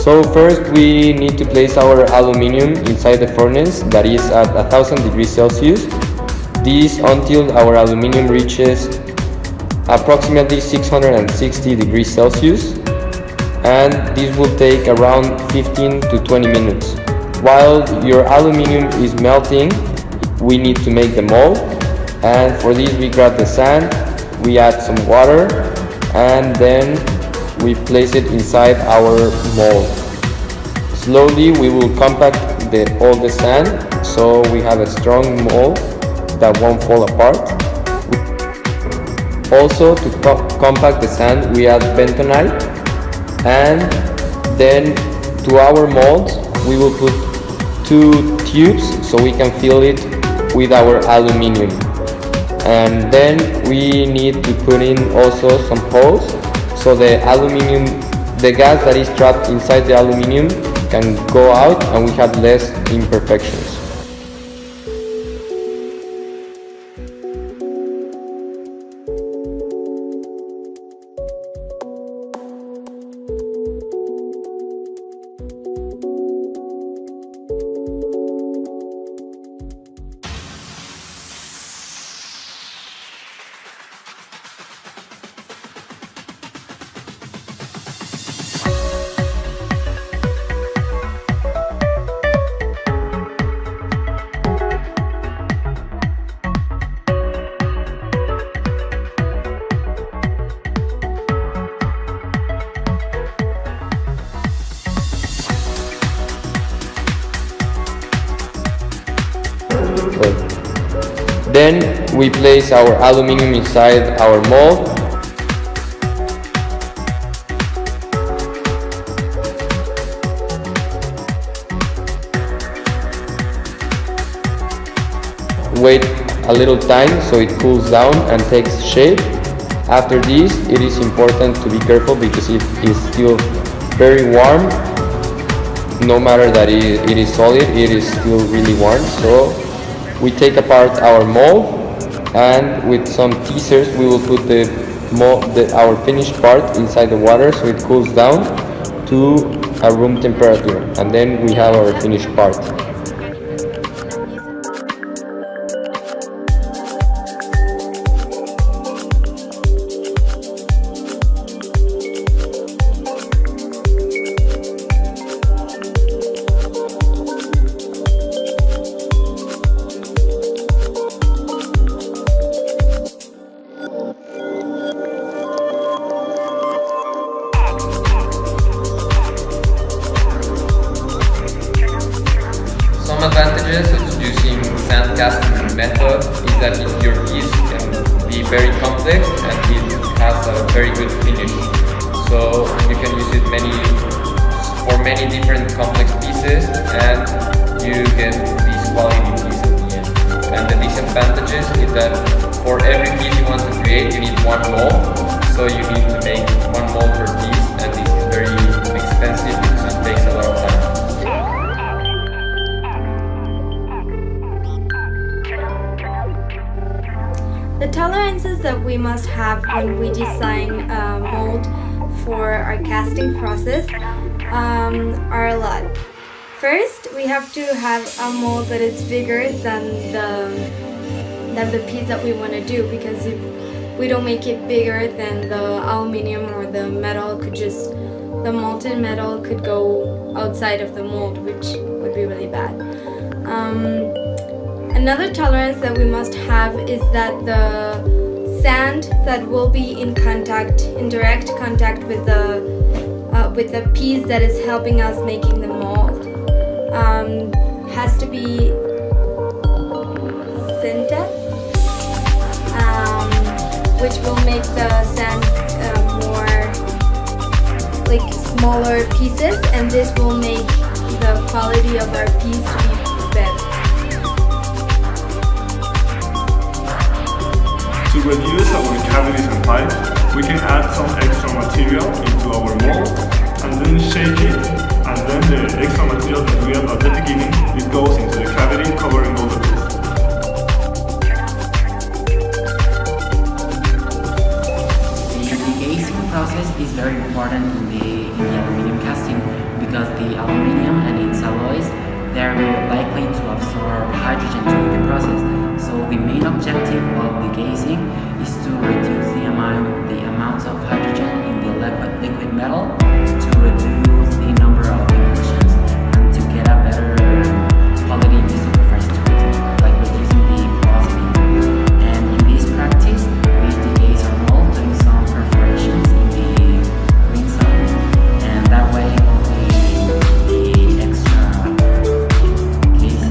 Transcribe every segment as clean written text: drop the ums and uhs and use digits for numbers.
So first we need to place our aluminium inside the furnace that is at 1000 degrees Celsius. This until our aluminium reaches approximately 660 degrees Celsius, and this will take around 15 to 20 minutes. While your aluminium is melting, we need to make the mold, and for this we grab the sand, we add some water, and then we place it inside our mold. Slowly we will compact all the sand so we have a strong mold that won't fall apart. Also, to compact the sand, we add bentonite, and then to our molds we will put 2 tubes so we can fill it with our aluminium. And then we need to put in also some holes so the gas that is trapped inside the aluminium can go out and we have less imperfections. Then we place our aluminium inside our mold. Wait a little time so it cools down and takes shape. After this, it is important to be careful because it is still very warm. No matter that it is solid, it is still really warm. So we take apart our mold, and with some teasers we will put our finished part inside the water so it cools down to a room temperature, and then we have our finished part. Some advantages of using sand casting method is that your piece can be very complex and it has a very good finish. So you can use it for many different complex pieces, and you get this quality piece at the end. And the disadvantages is that for every piece you want to create, you need one mold. So you need to make one mold per piece, and this is very expensive because it takes a lot of time. The tolerances that we must have when we design a mold for our casting process are a lot. First, we have to have a mold that is bigger than the piece that we want to do, because if we don't make it bigger, then the aluminium or the metal the molten metal could go outside of the mold, which would be really bad. Another tolerance that we must have is that the sand that will be in direct contact with the piece that is helping us making the mold has to be sintered, which will make the sand more like smaller pieces, and this will make the quality of our piece to be better. To reduce our cavities and pipes, we can add some extra material into our mold and then shake it, and then the extra material that we have at the beginning, it goes into the cavity covering all the piece. The casting process is very important in the aluminum casting, because the aluminium and its alloys, they're very likely to absorb hydrogen during the process. So the main objective of the gassing is to reduce the amount of hydrogen in the liquid metal, to reduce the number of emissions, and to get a better quality in the supervised treatment, like reducing the porosity. And in this practice, we degaze our mold doing some perforations in the green zone, and that way all the extra gases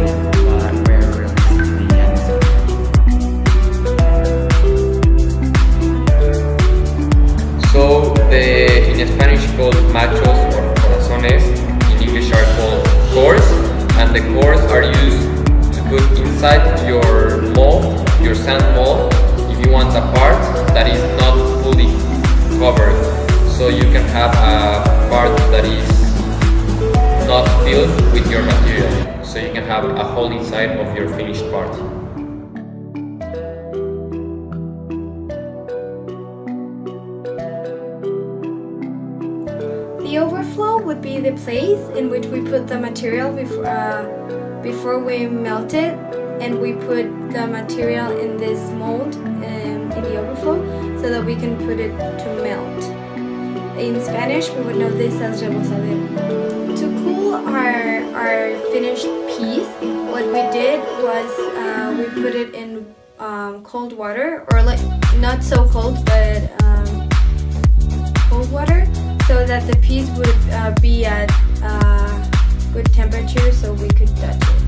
were released to the atmosphere. So in Spanish called machos or corazones, in English are called cores, and the cores are used to put inside your mold, your sand mold, if you want a part that is not fully covered. So you can have a part that is not filled with your material. So you can have a hole inside of your finished part. The overflow would be the place in which we put the material before we melt it, and we put the material in this mold in the overflow so that we can put it to melt. In Spanish, we would know this as rebozadero. To cool our finished piece, what we did was we put it in cold water, or like not so cold, but cold water, so that the piece would be at good temperature so we could touch it.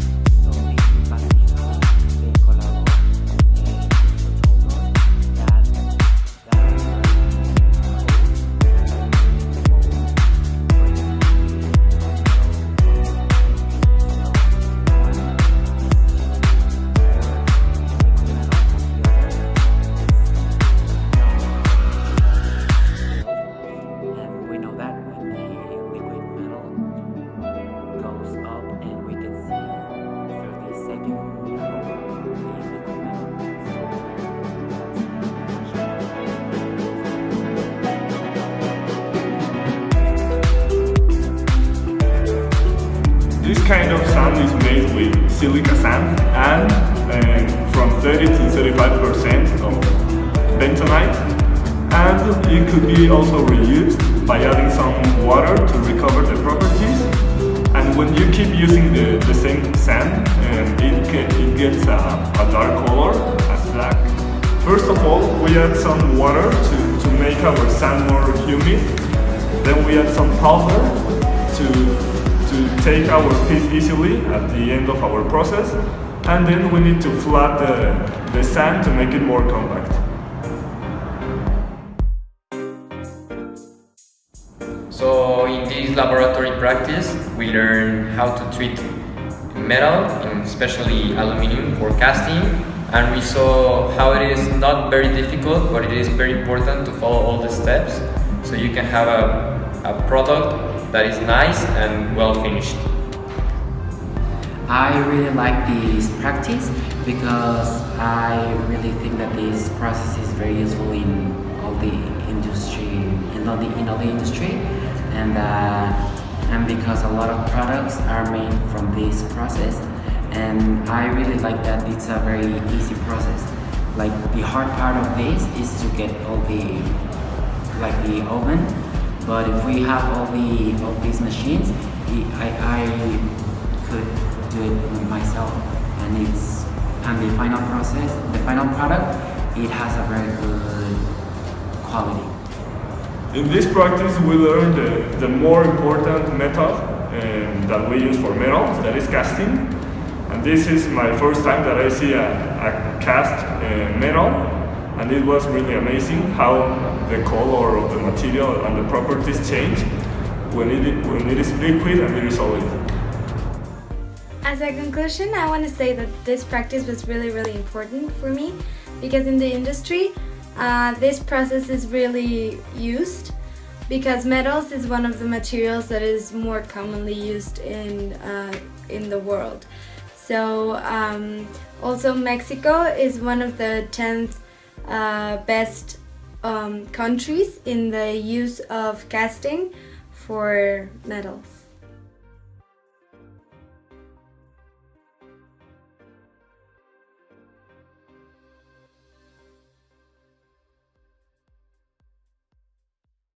This kind of sand is made with silica sand and from 30 to 35% of bentonite, and it could be also reused by adding some water to recover the properties. And when you keep using the same sand, it gets a dark color as black. First of all, we add some water to make our sand more humid. Then we add some powder to take our piece easily at the end of our process, and then we need to flat the sand to make it more compact. So in this laboratory practice, we learn how to treat metal, and especially aluminium, for casting, and we saw how it is not very difficult, but it is very important to follow all the steps so you can have a product that is nice and well finished. I really like this practice because I really think that this process is very useful in all the industry, in all the industry, and because a lot of products are made from this process, and I really like that it's a very easy process. Like the hard part of this is to get all the oven, but if we have all these machines, I could do it myself, and the final process, the final product, it has a very good quality. In this practice, we learned the more important method that we use for metals, that is casting. And this is my first time that I see a cast metal, and it was really amazing how the color of the material and the properties change when it is liquid and it is solid. As a conclusion, I want to say that this practice was really, really important for me, because in the industry, this process is really used, because metals is one of the materials that is more commonly used in the world. So also Mexico is one of the 10th best countries in the use of casting for metals.